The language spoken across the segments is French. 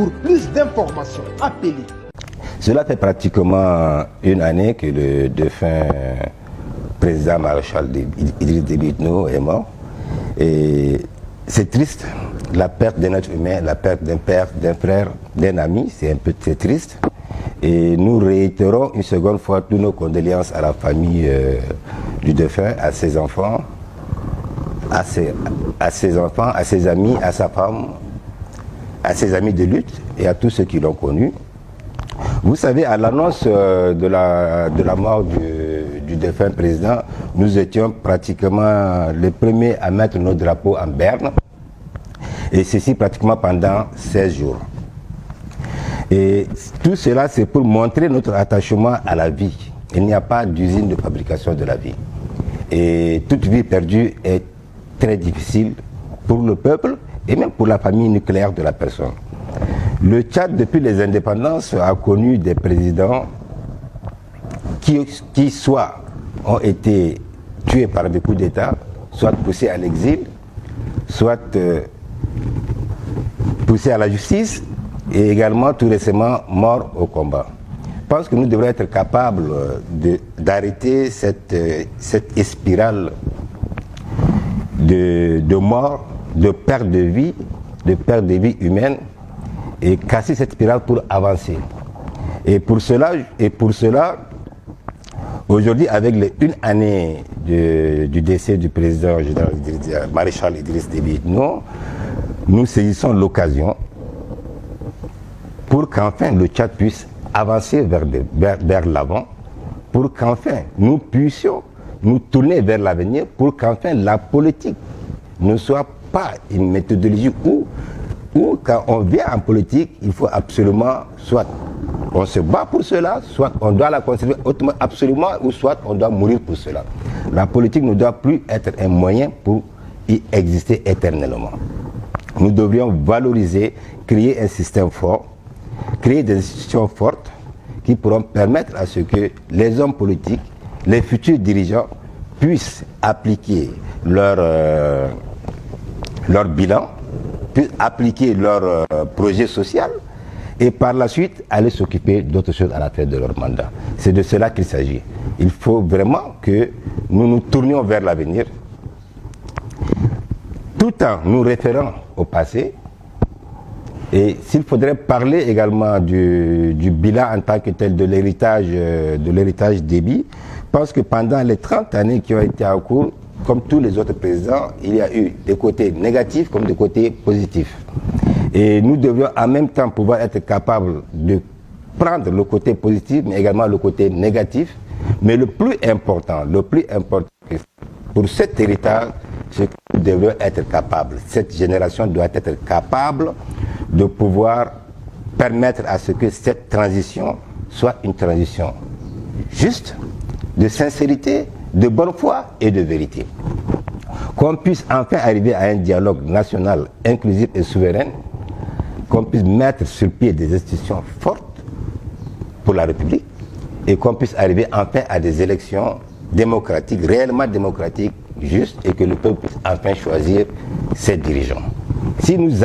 Pour plus d'informations, appelez. Cela fait pratiquement une année que le défunt président maréchal Idriss Déby Itno est mort. Et c'est triste, la perte d'un être humain, la perte d'un père, d'un frère, d'un ami, c'est triste. Et nous réitérons une seconde fois toutes nos condoléances à la famille du défunt, à ses enfants, à ses amis, à sa femme, à ses amis de lutte et à tous ceux qui l'ont connu. Vous savez, à l'annonce de la mort du défunt président, nous étions pratiquement les premiers à mettre nos drapeaux en berne, et ceci pratiquement pendant 16 jours. Et tout cela, c'est pour montrer notre attachement à la vie. Il n'y a pas d'usine de fabrication de la vie. Et toute vie perdue est très difficile pour le peuple et même pour la famille nucléaire de la personne. Le Tchad, depuis les indépendances, a connu des présidents qui soit ont été tués par des coups d'État, soit poussés à l'exil, soit poussés à la justice, et également tout récemment morts au combat. Je pense que nous devrions être capables d'arrêter cette spirale de mort, de perte de vie humaine, et casser cette spirale pour avancer. Et pour cela aujourd'hui, avec une année du décès du président général maréchal Idriss Déby Itno, nous saisissons l'occasion pour qu'enfin le Tchad puisse avancer vers l'avant, pour qu'enfin nous puissions nous tourner vers l'avenir, pour qu'enfin la politique ne soit pas une méthodologie où quand on vient en politique, il faut absolument, soit on se bat pour cela, soit on doit la conserver absolument, ou soit on doit mourir pour cela. La politique ne doit plus être un moyen pour y exister éternellement. Nous devrions valoriser, créer un système fort, créer des institutions fortes qui pourront permettre à ce que les hommes politiques, les futurs dirigeants puissent appliquer leur bilan, puissent appliquer leur projet social et par la suite aller s'occuper d'autres choses à la fin de leur mandat. C'est de cela qu'il s'agit. Il faut vraiment que nous nous tournions vers l'avenir tout en nous référant au passé. Et s'il faudrait parler également du bilan en tant que tel de l'héritage Déby, je pense que pendant les 30 années qui ont été en cours, comme tous les autres présidents, il y a eu des côtés négatifs comme des côtés positifs. Et nous devions en même temps pouvoir être capables de prendre le côté positif, mais également le côté négatif. Mais le plus important pour cet héritage, c'est que nous devons être capables, cette génération doit être capable de pouvoir permettre à ce que cette transition soit une transition juste, de sincérité, de bonne foi et de vérité. Qu'on puisse enfin arriver à un dialogue national inclusif et souverain, qu'on puisse mettre sur pied des institutions fortes pour la République et qu'on puisse arriver enfin à des élections démocratiques, réellement démocratiques, justes, et que le peuple puisse enfin choisir ses dirigeants. Si nous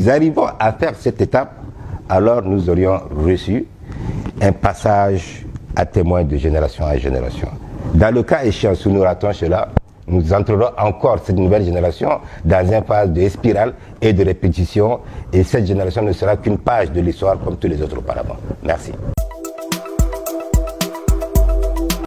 arrivons à faire cette étape, alors nous aurions reçu un passage à témoin de génération en génération. Dans le cas échéant, si nous ratons cela, nous entrerons encore cette nouvelle génération dans une phase de spirale et de répétition, et cette génération ne sera qu'une page de l'histoire comme tous les autres auparavant. Merci.